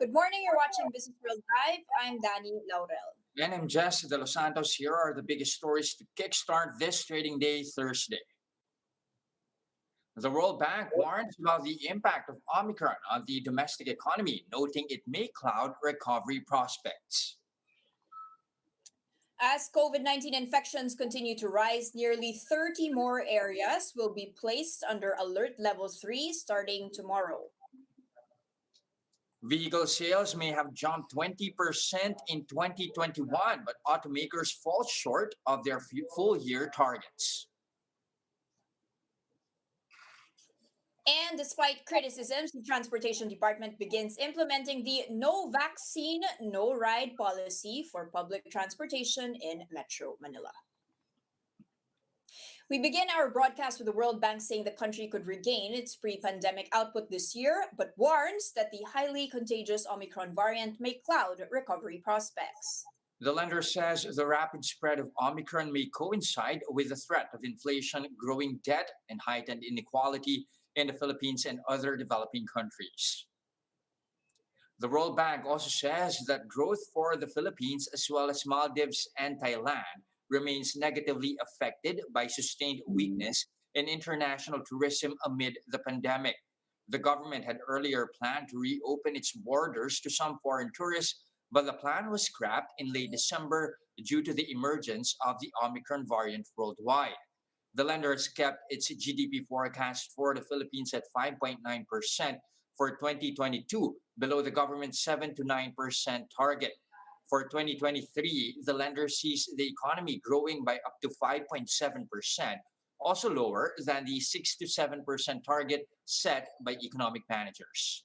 Good morning, you're watching Business World Live. I'm Danny Laurel. And I'm Jess de Los Santos. Here are the biggest stories to kickstart this trading day, Thursday. The World Bank warns about the impact of Omicron on the domestic economy, noting it may cloud recovery prospects. As COVID-19 infections continue to rise, nearly 30 more areas will be placed under Alert Level 3 starting tomorrow. Vehicle sales may have jumped 20% in 2021, but automakers fall short of their full year targets. And despite criticisms, the Transportation Department begins implementing the No Vaccine, No Ride policy for public transportation in Metro Manila. We begin our broadcast with the World Bank saying the country could regain its pre-pandemic output this year, but warns that the highly contagious Omicron variant may cloud recovery prospects. The lender says the rapid spread of Omicron may coincide with the threat of inflation, growing debt, and heightened inequality in the Philippines and other developing countries. The World Bank also says that growth for the Philippines, as well as Maldives and Thailand, remains negatively affected by sustained weakness in international tourism amid the pandemic. The government had earlier planned to reopen its borders to some foreign tourists, but the plan was scrapped in late December due to the emergence of the Omicron variant worldwide. The lender has kept its GDP forecast for the Philippines at 5.9% for 2022, below the government's 7 to 9% target. For 2023, the lender sees the economy growing by up to 5.7%, also lower than the 6 to 7% target set by economic managers.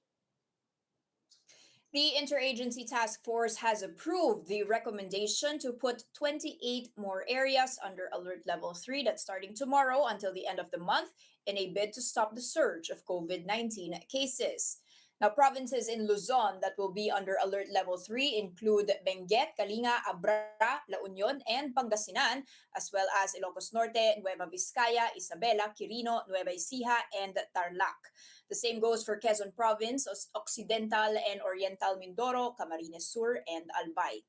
The Interagency Task Force has approved the recommendation to put 28 more areas under Alert Level 3 that's starting tomorrow until the end of the month in a bid to stop the surge of COVID-19 cases. Now, provinces in Luzon that will be under Alert Level 3 include Benguet, Kalinga, Abra, La Union, and Pangasinan, as well as Ilocos Norte, Nueva Vizcaya, Isabela, Quirino, Nueva Ecija, and Tarlac. The same goes for Quezon Province, Occidental and Oriental Mindoro, Camarines Sur, and Albay.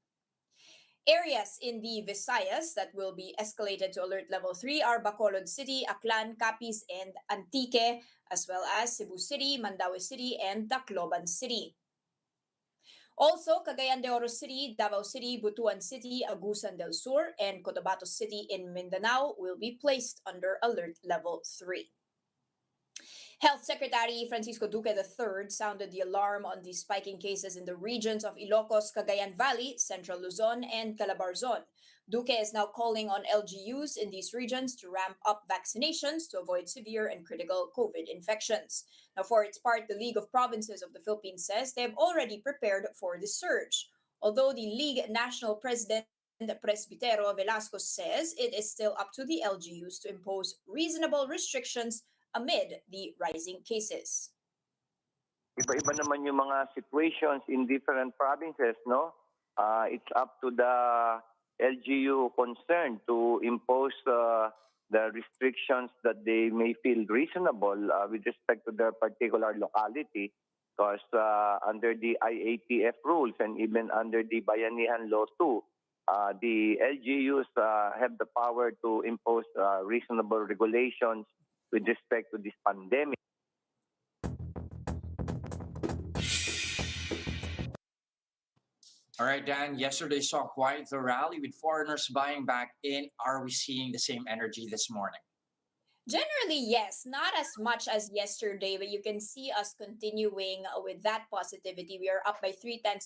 Areas in the Visayas that will be escalated to Alert Level 3 are Bacolod City, Aklan, Capiz, and Antique, as well as Cebu City, Mandaue City, and Tacloban City. Also, Cagayan de Oro City, Davao City, Butuan City, Agusan del Sur, and Cotabato City in Mindanao will be placed under Alert Level 3. Health Secretary Francisco Duque III sounded the alarm on the spiking cases in the regions of Ilocos, Cagayan Valley, Central Luzon, and Calabarzon. Duque is now calling on LGUs in these regions to ramp up vaccinations to avoid severe and critical COVID infections. Now, for its part, the League of Provinces of the Philippines says they have already prepared for the surge. Although the League National President Presbitero Velasco says it is still up to the LGUs to impose reasonable restrictions amid the rising cases. Iba-iba naman yung mga situations in different provinces, no? It's up to the LGU concerned to impose the restrictions that they may feel reasonable with respect to their particular locality, because under the IATF rules and even under the Bayanihan Law 2, the LGUs have the power to impose reasonable regulations with respect to this pandemic. All right, Dan, yesterday saw quite the rally with foreigners buying back in. Are we seeing the same energy this morning? Generally, yes, not as much as yesterday, but you can see us continuing with that positivity. We are up by 0.3%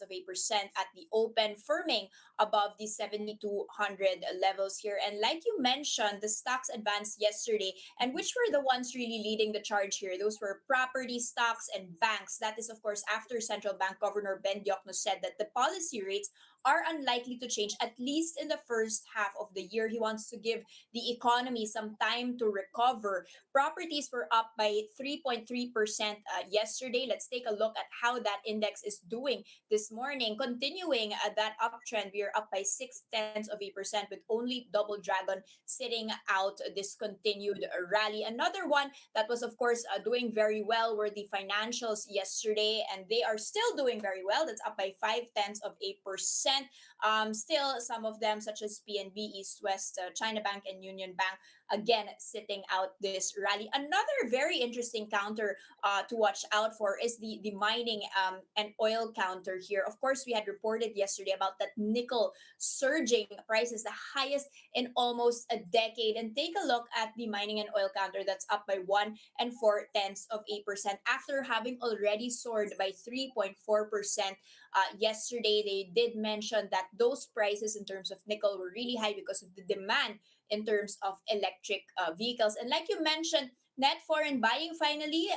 at the open, firming above the 7,200 levels here. And like you mentioned, the stocks advanced yesterday, and which were the ones really leading the charge here? Those were property stocks and banks. That is, of course, after Central Bank Governor Ben Diokno said that the policy rates are unlikely to change, at least in the first half of the year. He wants to give the economy some time to recover. Properties were up by 3.3% yesterday. Let's take a look at how that index is doing this morning. Continuing that uptrend, we are up by 0.6% with only Double Dragon sitting out this continued rally. Another one that was, of course, doing very well were the financials yesterday, and they are still doing very well. That's up by 0.5%. Still, some of them, such as PNB, East West, China Bank, and Union Bank, again sitting out this rally. Another very interesting counter to watch out for is the mining and oil counter here. Of course, we had reported yesterday about that nickel surging prices, the highest in almost a decade. And take a look at the mining and oil counter that's up by 1.4% after having already soared by 3.4% yesterday. They did mention that those prices in terms of nickel were really high because of the demand in terms of electric vehicles. And like you mentioned, net foreign buying finally.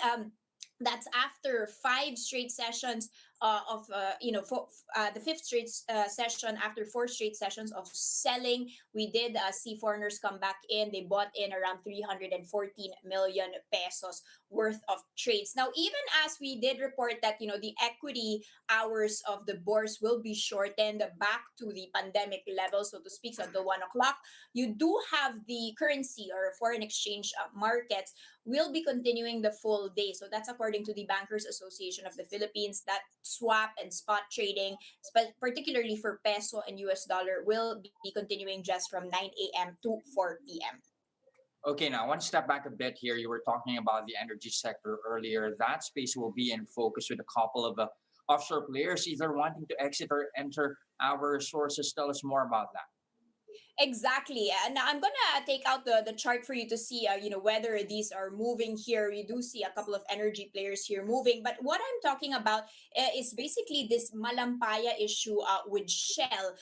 That's after five straight sessions the fifth straight session after four straight sessions of selling. We did see foreigners come back in. They bought in around 314 million pesos worth of trades. Now, even as we did report that, the equity hours of the bourse will be shortened back to the pandemic level, so to speak, so until 1 o'clock, you do have the currency or foreign exchange markets will be continuing the full day. So that's according to the Bankers Association of the Philippines. That swap and spot trading, particularly for peso and US dollar, will be continuing just from 9 a.m. to 4 p.m. Okay, now I want to step back a bit here. You were talking about the energy sector earlier. That space will be in focus with a couple of offshore players either wanting to exit or enter. Our sources tell us more about that. Exactly. And I'm gonna take out the chart for you to see, whether these are moving here. We do see a couple of energy players here moving, but what I'm talking about is basically this Malampaya issue with Shell,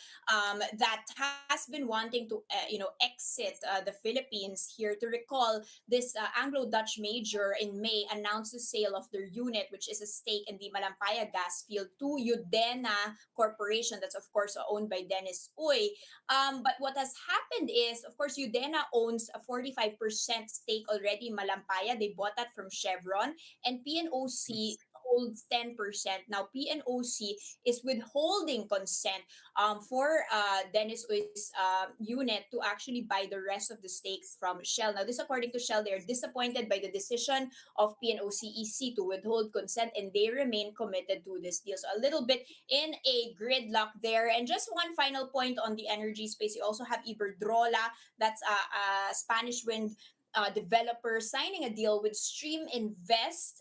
that has been wanting to, exit the Philippines. Here to recall, this Anglo-Dutch major in May announced the sale of their unit, which is a stake in the Malampaya gas field, to Udena Corporation. That's of course owned by Dennis Uy. But what has happened is, of course, Udena owns a 45% stake already in Malampaya. They bought that from Chevron, and PNOC holds 10%. Now, PNOC is withholding consent for Dennis Uy's unit to actually buy the rest of the stake from Shell. Now, this according to Shell, they are disappointed by the decision of PNOCEC to withhold consent, and they remain committed to this deal. So a little bit in a gridlock there. And just one final point on the energy space, you also have Iberdrola, that's a Spanish wind developer, signing a deal with Stream Invest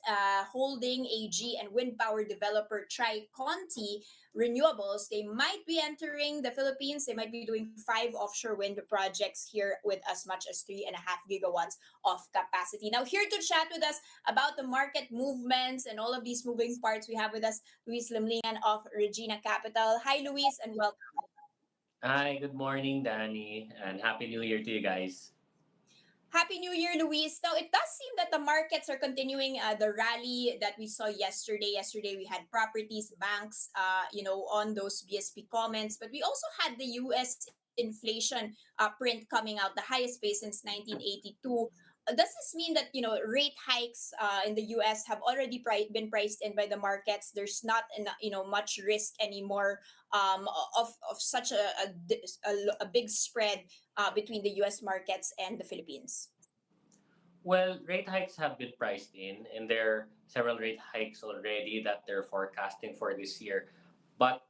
Holding AG and wind power developer Tri-Conti Renewables. They might be entering the Philippines. They might be doing five offshore wind projects here with as much as 3.5 gigawatts of capacity. Now, here to chat with us about the market movements and all of these moving parts, we have with us Luis Limlingan of Regina Capital. Hi, Luis, and welcome. Hi, good morning, Danny, and Happy New Year to you guys. Happy New Year, Luis. Now, it does seem that the markets are continuing the rally that we saw yesterday. Yesterday, we had properties, banks, on those BSP comments, but we also had the U.S. inflation print coming out, the highest pace since 1982. Does this mean that, rate hikes in the U.S. have already been priced in by the markets? There's not, much risk anymore of such a big spread between the U.S. markets and the Philippines. Well, rate hikes have been priced in, and there are several rate hikes already that they're forecasting for this year. But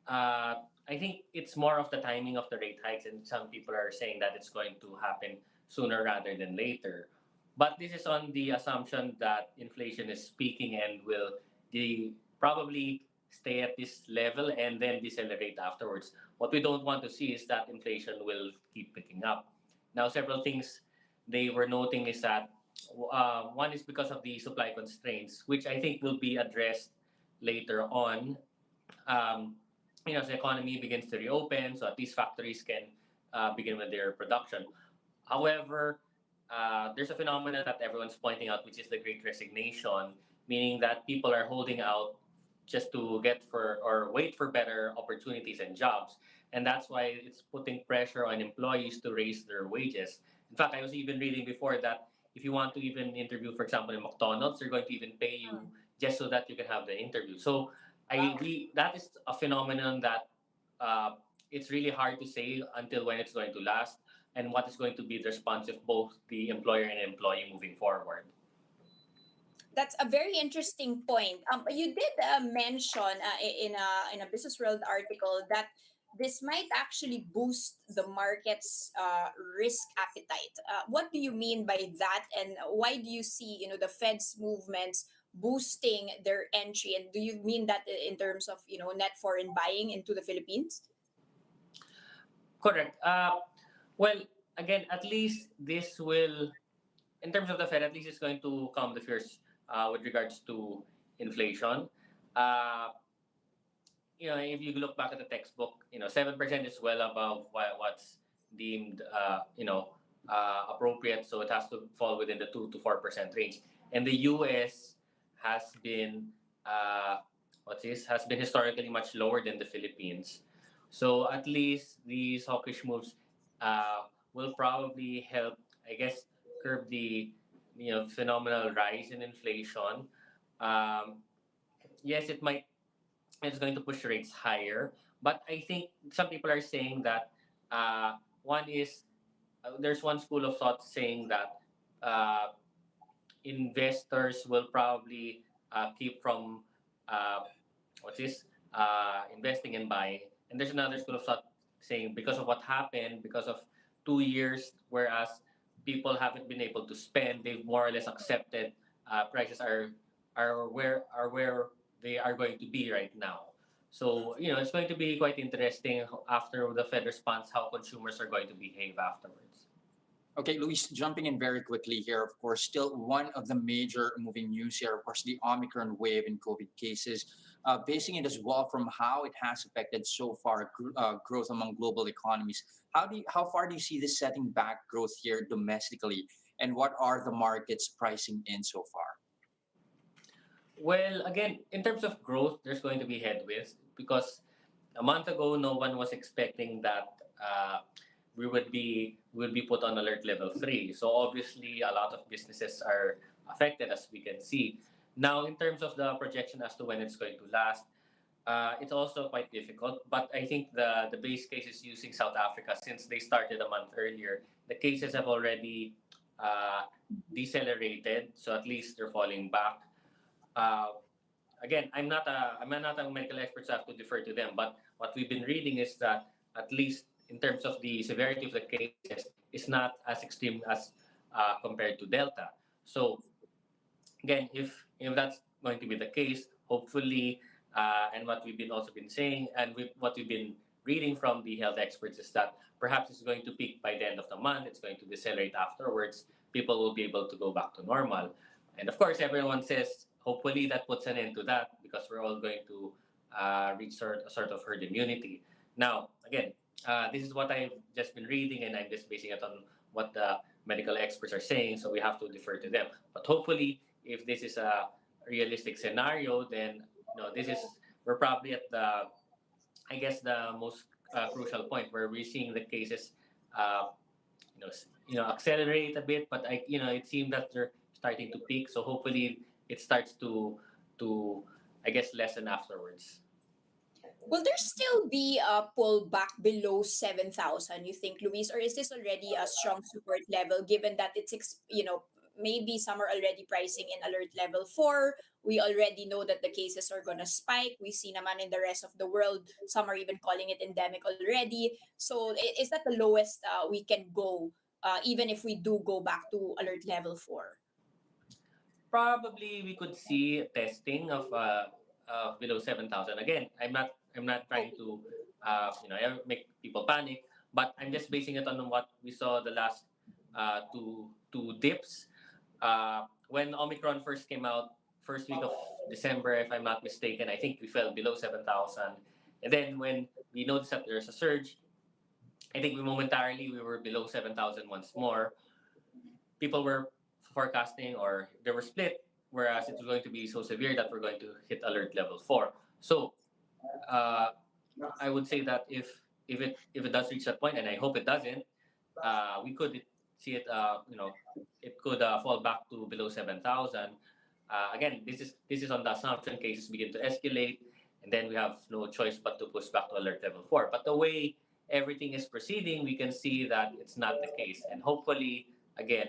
I think it's more of the timing of the rate hikes, and some people are saying that it's going to happen sooner rather than later. But this is on the assumption that inflation is peaking and will probably stay at this level and then decelerate afterwards. What we don't want to see is that inflation will keep picking up. Now, several things they were noting is that one is because of the supply constraints, which I think will be addressed later on. Um, as the economy begins to reopen, so at least factories can begin with their production. However, there's a phenomenon that everyone's pointing out, which is the Great Resignation, meaning that people are holding out just to get for or wait for better opportunities and jobs. And that's why it's putting pressure on employees to raise their wages. In fact, I was even reading before that if you want to even interview, for example, in McDonald's, they're going to even pay you Mm. just so that you can have the interview. So Wow. that is a phenomenon that uh, it's really hard to say until when it's going to last and what is going to be the response of both the employer and employee moving forward. That's a very interesting point. You did mention in a Business World article that this might actually boost the market's risk appetite. What do you mean by that, and why do you see the Fed's movements boosting their entry? And do you mean that in terms of net foreign buying into the Philippines? Correct. Well, again, at least this will, in terms of the Fed, at least it's going to calm the fears with regards to inflation. Uh, if you look back at the textbook, 7% is well above what's deemed, appropriate. So it has to fall within the 2 to 4% range. And the U.S. has been, has been historically much lower than the Philippines. So at least these hawkish moves will probably help, I guess, curb the, phenomenal rise in inflation. Um, yes, it's going to push rates higher. But I think some people are saying that one is there's one school of thought saying that uh, investors will probably keep from uh, what's this investing and buying, and there's another school of thought saying because of what happened, because of 2 years, whereas people haven't been able to spend, they've more or less accepted prices are where they are going to be right now. So it's going to be quite interesting after the Fed response how consumers are going to behave afterwards. Okay, Luis, jumping in very quickly here, of course, still one of the major moving news here, of course, the Omicron wave in COVID cases, basing it as well from how it has affected so far growth among global economies. How far do you see this setting back growth here domestically, and what are the markets pricing in so far? Well, again, in terms of growth, there's going to be headwinds because a month ago, no one was expecting that we would be put on alert level 3. So obviously, a lot of businesses are affected, as we can see. Now, in terms of the projection as to when it's going to last, it's also quite difficult. But I think the base case is using South Africa since they started a month earlier. The cases have already uh, decelerated, so at least they're falling back. Uh, Again, I'm not a medical expert, so I have to defer to them. But what we've been reading is that at least in terms of the severity of the cases, is not as extreme as compared to Delta. So again, if that's going to be the case, hopefully, and what we've been also been saying, and what we've been reading from the health experts is that perhaps it's going to peak by the end of the month. It's going to decelerate afterwards. People will be able to go back to normal, and of course, everyone says hopefully that puts an end to that because we're all going to reach a sort of herd immunity. Now, again, this is what I've just been reading, and I'm just basing it on what the medical experts are saying. So we have to defer to them. But hopefully, if this is a realistic scenario, then this is we're probably at the I guess the most crucial point where we're seeing the cases uh, accelerate a bit, but it seemed that they're starting to peak. So hopefully it starts to I guess lessen afterwards. Will there still be a pullback below 7,000, you think, Luis? Or is this already a strong support level given that maybe some are already pricing in alert level 4? We already know that the cases are going to spike. We see naman in the rest of the world, some are even calling it endemic already. So is that the lowest we can go, even if we do go back to alert level 4? Probably we could see testing of below 7,000. Again, I'm not trying Okay. to make people panic, but I'm just basing it on what we saw the last two dips. When Omicron first came out, first week of December, if I'm not mistaken, I think we fell below 7,000. And then when we noticed that there's a surge, I think we were below 7,000 once more. People were forecasting, or they were split. whereas it's going to be so severe that we're going to hit alert level 4. So uh, I would say that if it does reach that point, and I hope it doesn't, we could see it. It could fall back to below 7,000. Again, this is on the assumption cases begin to escalate, and then we have no choice but to push back to alert level 4. But the way everything is proceeding, we can see that it's not the case, and hopefully, again,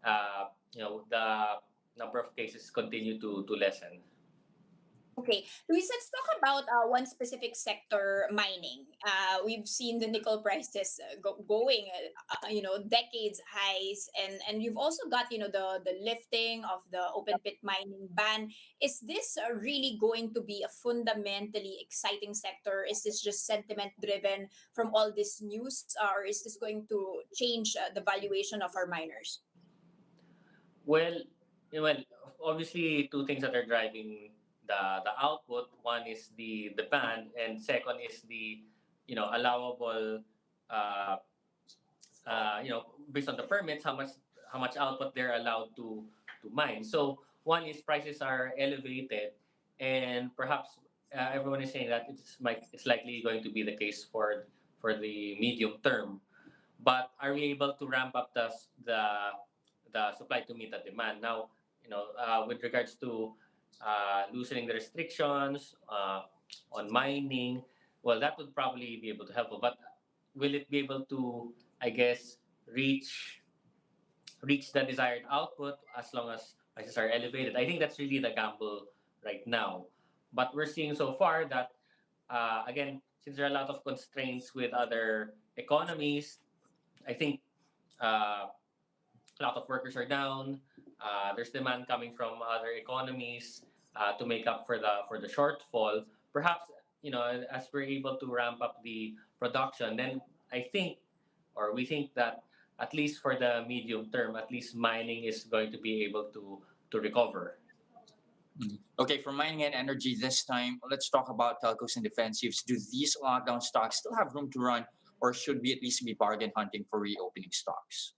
the number of cases continue to lessen. Okay, Luis, let's talk about one specific sector, mining. We've seen the nickel prices going, decades highs, and you've also got, the lifting of the open pit mining ban. Is this really going to be a fundamentally exciting sector? Is this just sentiment driven from all this news, or is this going to change the valuation of our miners? Well, well, obviously, two things that are driving the output. One is the ban, and second is the allowable uh, based on the permits, how much output they're allowed to mine. So one is prices are elevated, and perhaps everyone is saying that it's likely going to be the case for the medium term. But are we able to ramp up the supply to meet the demand? Now, with regards to loosening the restrictions on mining, well, that would probably be able to help. But will it be able to, I guess, reach the desired output as long as prices are elevated? I think that's really the gamble right now. But we're seeing so far that again, since there are a lot of constraints with other economies, I think uh, a lot of workers are down. There's demand coming from other economies to make up for the shortfall. Perhaps as we're able to ramp up the production, then I think, or we think that at least for the medium term, at least mining is going to be able to recover. Mhm. Okay, for mining and energy this time, let's talk about telcos and defensives. Do these lockdown stocks still have room to run, or should we at least be bargain hunting for reopening stocks?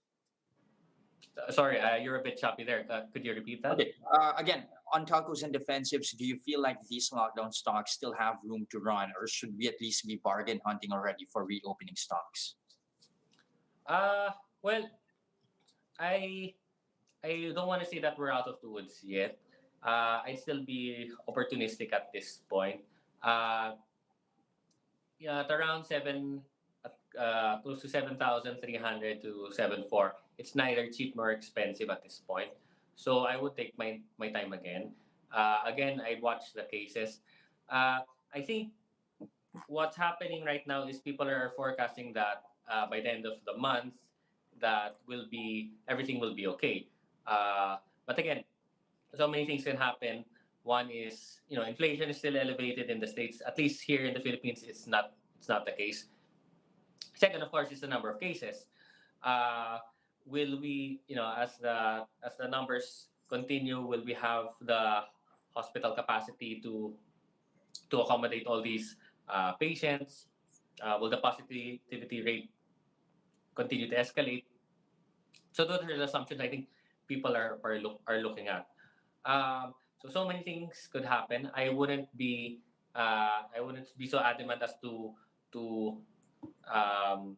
Sorry, you're a bit choppy there. Could you repeat that? Okay, again, on telcos and defensives, do you feel like these lockdown stocks still have room to run, or should we at least be bargain hunting already for reopening stocks? Uh, well, I I don't want to say that we're out of the woods yet. I'd still be opportunistic at this point. Uh, yeah, at around close to 7,300 to 7,400. It's neither cheap nor expensive at this point. So I would take my time again. Again, I watch the cases. Uh, I think what's happening right now is people are forecasting that by the end of the month that will be everything will be okay. But again, so many things can happen. One is inflation is still elevated in the states. At least here in the Philippines, it's not the case. Second, of course, is the number of cases. Uh, will we, as the numbers continue, will we have the hospital capacity to accommodate all these patients? Will the positivity rate continue to escalate? So those are the assumptions I think people are looking at. So many things could happen. I wouldn't be so adamant as to um,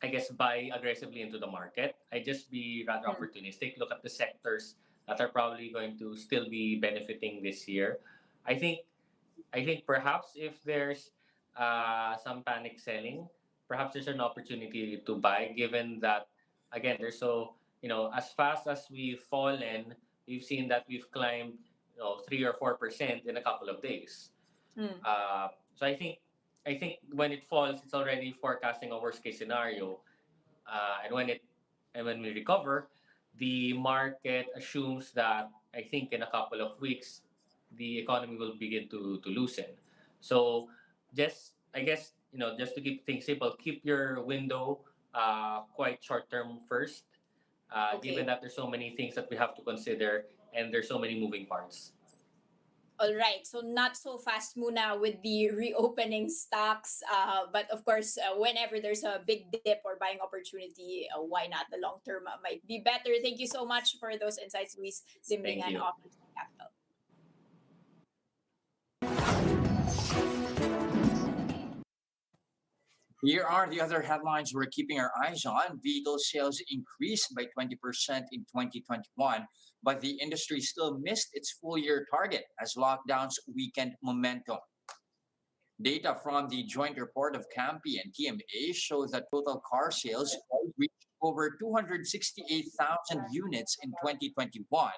I guess buy aggressively into the market. I just be rather Mm. opportunistic. Look at the sectors that are probably going to still be benefiting this year. I think I think perhaps if there's some panic selling, perhaps there's an opportunity to buy, given that again there's as fast as we've fallen, we've seen that we've climbed 3 or 4% in a couple of days. Mm. So I think when it falls, it's already forecasting a worst case scenario, and when we recover, the market assumes that I think in a couple of weeks the economy will begin to loosen. So just I guess just to keep things simple, keep your window quite short term first, given Okay. that there's so many things that we have to consider and there's so many moving parts. All right, so not so fast muna with the reopening stocks, but of course, whenever there's a big dip or buying opportunity, why not? The long term might be better. Thank you so much for those insights, Luis Thank Limbingan you. of Capital. Here are the other headlines we're keeping our eyes on. Vehicle sales increased by 20% in 2021, but the industry still missed its full year target as lockdowns weakened momentum. Data from the joint report of CAMPI and TMA shows that total car sales reached over 268,000 units in 2021,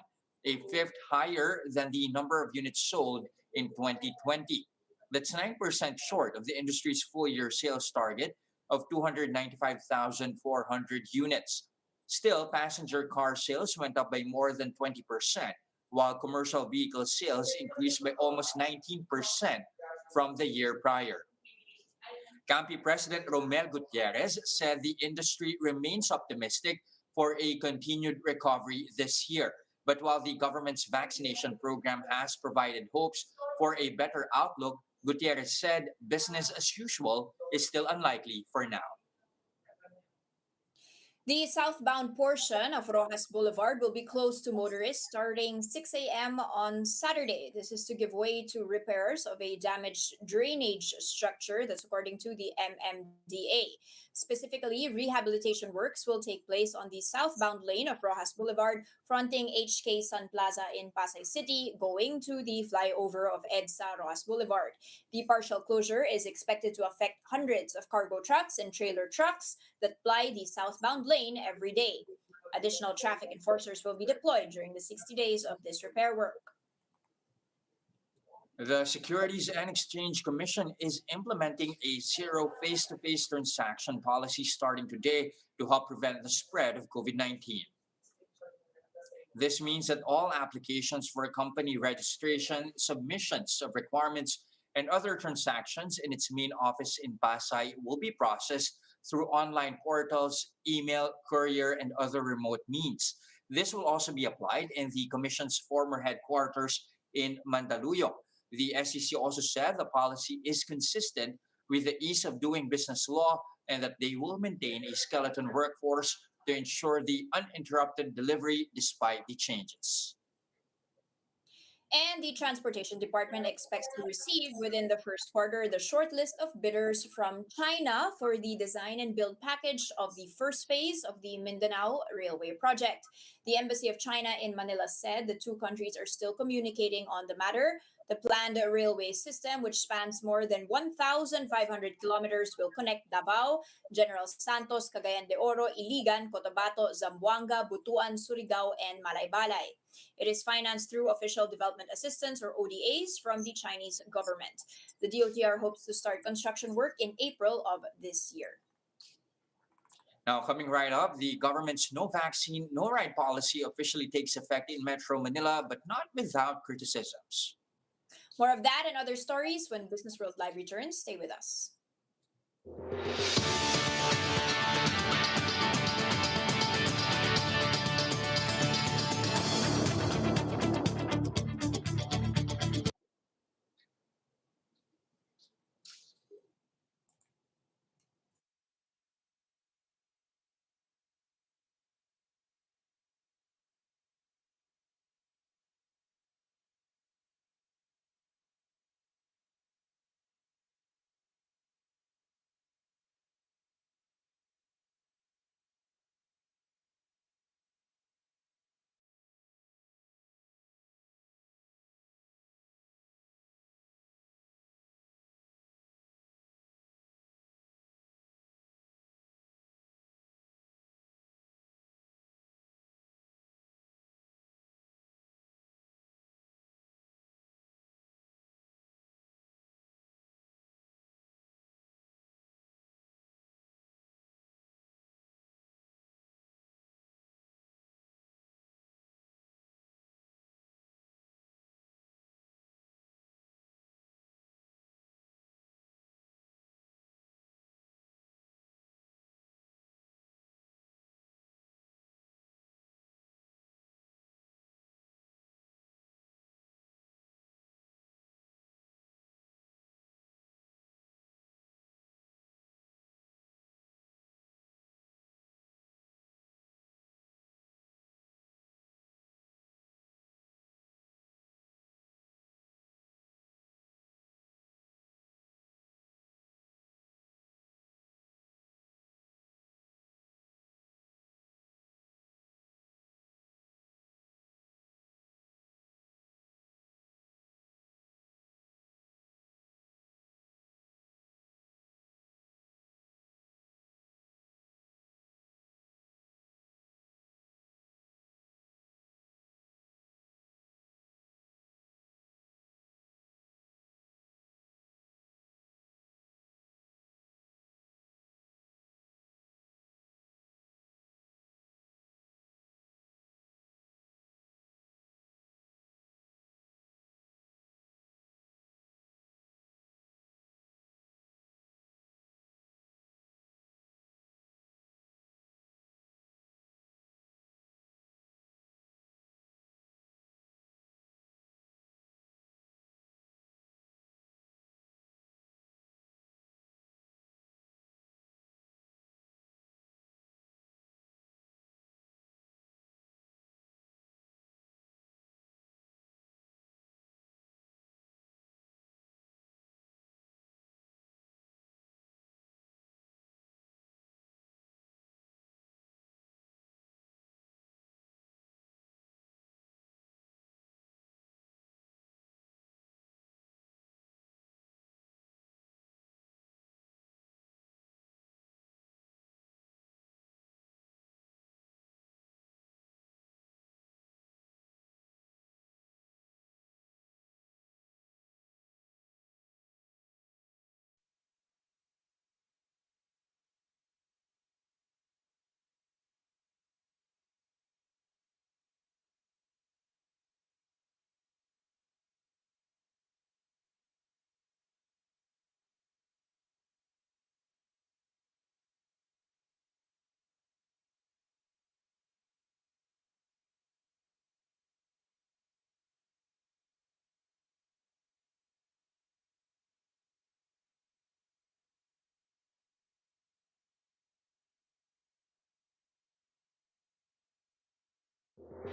a fifth higher than the number of units sold in 2020. That's 9% short of the industry's full year sales target of 295,400 units. Still, passenger car sales went up by more than 20%, while commercial vehicle sales increased by almost 19% from the year prior. Campi President Romel Gutierrez said the industry remains optimistic for a continued recovery this year. But while the government's vaccination program has provided hopes for a better outlook, Gutierrez said business as usual is still unlikely for now. The southbound portion of Rojas Boulevard will be closed to motorists starting 6 a.m. on Saturday. This is to give way to repairs of a damaged drainage structure, that's according to the MMDA. Specifically, rehabilitation works will take place on the southbound lane of Rojas Boulevard, fronting HK Sun Plaza in Pasay City, going to the flyover of EDSA Rojas Boulevard. The partial closure is expected to affect hundreds of cargo trucks and trailer trucks that ply the southbound lane every day. Additional traffic enforcers will be deployed during the 60 days of this repair work. The Securities and Exchange Commission is implementing a zero face to face transaction policy starting today to help prevent the spread of COVID 19. This means that all applications for company registration, submissions of requirements, and other transactions in its main office in Pasay will be processed through online portals, email, courier, and other remote means. This will also be applied in the Commission's former headquarters in Mandaluyong. The SEC also said the policy is consistent with the ease of doing business law and that they will maintain a skeleton workforce to ensure the uninterrupted delivery despite the changes. And the Transportation Department expects to receive within the first quarter the short list of bidders from China for the design and build package of the first phase of the Mindanao Railway project. The Embassy of China in Manila said the two countries are still communicating on the matter. The planned railway system, which spans more than 1,500 kilometers, will connect Davao, General Santos, Cagayan de Oro, Iligan, Cotabato, Zamboanga, Butuan, Surigao, and Malaybalay. It is financed through Official Development Assistance or ODAs from the Chinese government. The DOTR hopes to start construction work in April of this year. Now, coming right up, the government's no vaccine, no ride policy officially takes effect in Metro Manila, but not without criticisms. More of that and other stories when Business World Live returns. Stay with us.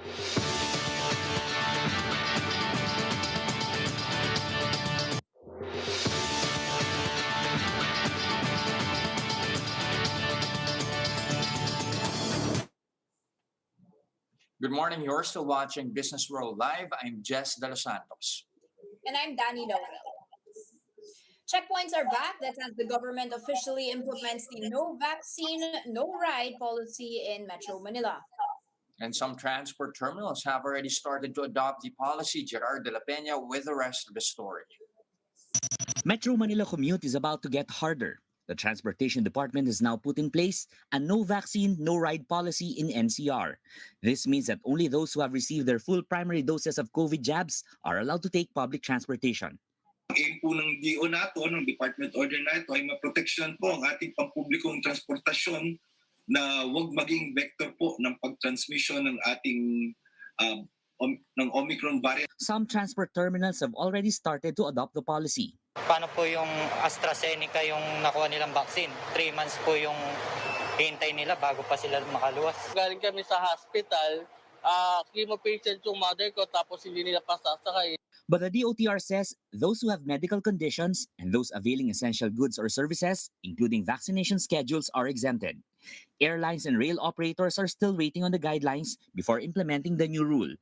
Good morning. You're still watching Business World Live. I'm Jess De Los Santos. And I'm Danny Laurel. Checkpoints are back. That's as the government officially implements the no vaccine, no ride policy in Metro Manila. And some transport terminals have already started to adopt the policy. Gerard de la Peña with the rest of the story. Metro Manila commute is about to get harder. The Transportation Department has now put in place a no vaccine, no ride policy in NCR. This means that only those who have received their full primary doses of COVID jabs are allowed to take public transportation. Ang aim po ng DO nato, ng Department Order na ito ay maproteksyon po ang ating pampublikong transportasyon na huwag maging vector po ng pag-transmission ng ating ng Omicron variant. Some transport terminals have already started to adopt the policy. Paano po yung AstraZeneca yung nakuha nilang vaccine? 3 months po yung hintay nila bago pa sila makaluwas. Galing kami sa hospital, chemo patient yung mother ko tapos hindi nila pasasakay. But the DOTR says those who have medical conditions and those availing essential goods or services, including vaccination schedules, are exempted. Airlines and rail operators are still waiting on the guidelines before implementing the new rule.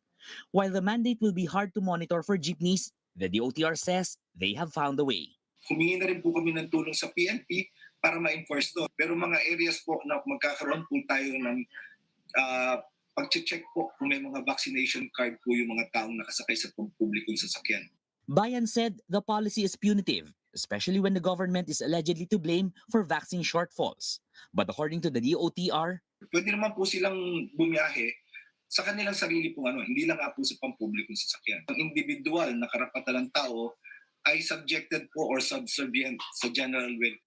While the mandate will be hard to monitor for jeepneys, the DOTR says they have found a way. Humingi na rin po kami ng tulong sa PNP para ma-enforce to. Pero mga areas po na magkakaroon po tayo ng pag-check po kung may mga vaccination card po yung mga taong nakasakay sa publikong sasakyan. Bayan said the policy is punitive, especially when the government is allegedly to blame for vaccine shortfalls. But according to the DOTR, pwede naman po silang bumiyahe sa kanilang sarili pong hindi lang nga po sa pampublikong sasakyan. Ang individual na karapatan ng tao ay subjected po or subservient sa general will.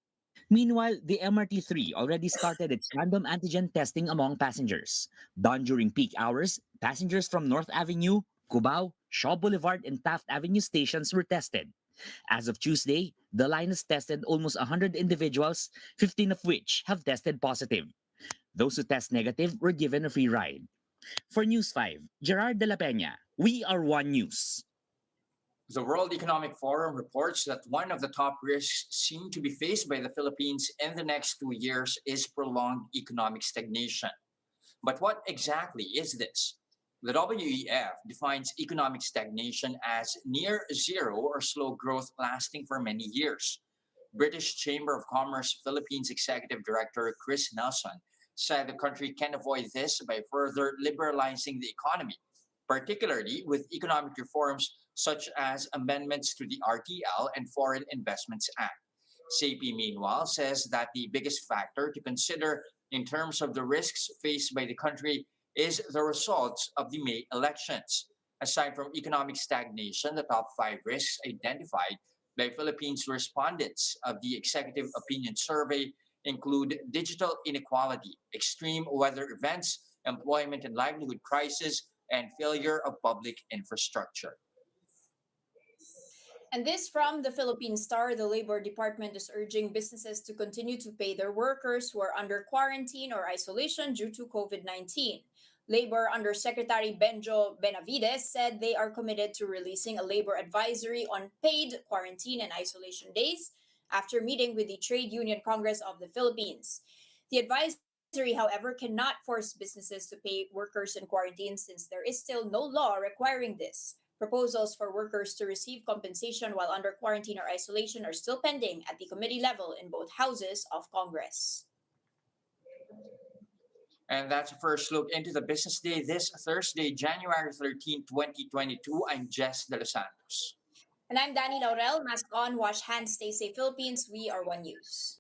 Meanwhile, the MRT3 already started its random antigen testing among passengers. Done during peak hours, passengers from North Avenue, Cubao, Shaw Boulevard, and Taft Avenue stations were tested. As of Tuesday, the line has tested almost 100 individuals, 15 of which have tested positive. Those who test negative were given a free ride. For News 5, Gerard de la Peña, We Are One News. The World Economic Forum reports that one of the top risks seen to be faced by the Philippines in the next 2 years is prolonged economic stagnation. But what exactly is this? The WEF defines economic stagnation as near zero or slow growth lasting for many years. British Chamber of Commerce Philippines Executive Director Chris Nelson said the country can avoid this by further liberalizing the economy, particularly with economic reforms such as amendments to the RTL and Foreign Investments Act. CP, meanwhile, says that the biggest factor to consider in terms of the risks faced by the country is the results of the May elections. Aside from economic stagnation, the top 5 risks identified by Philippines respondents of the Executive Opinion Survey include digital inequality, extreme weather events, employment and livelihood crisis, and failure of public infrastructure. And this from the Philippine Star, the Labor Department is urging businesses to continue to pay their workers who are under quarantine or isolation due to COVID-19. Labor Undersecretary Benjo Benavides said they are committed to releasing a labor advisory on paid quarantine and isolation days after meeting with the Trade Union Congress of the Philippines. The advisory, however, cannot force businesses to pay workers in quarantine since there is still no law requiring this. Proposals for workers to receive compensation while under quarantine or isolation are still pending at the committee level in both houses of Congress. And that's a first look into the business day this Thursday, January 13, 2022. I'm Jess De Los Santos. And I'm Danny Laurel. Mask on, wash hands, stay safe, Philippines. We are One News.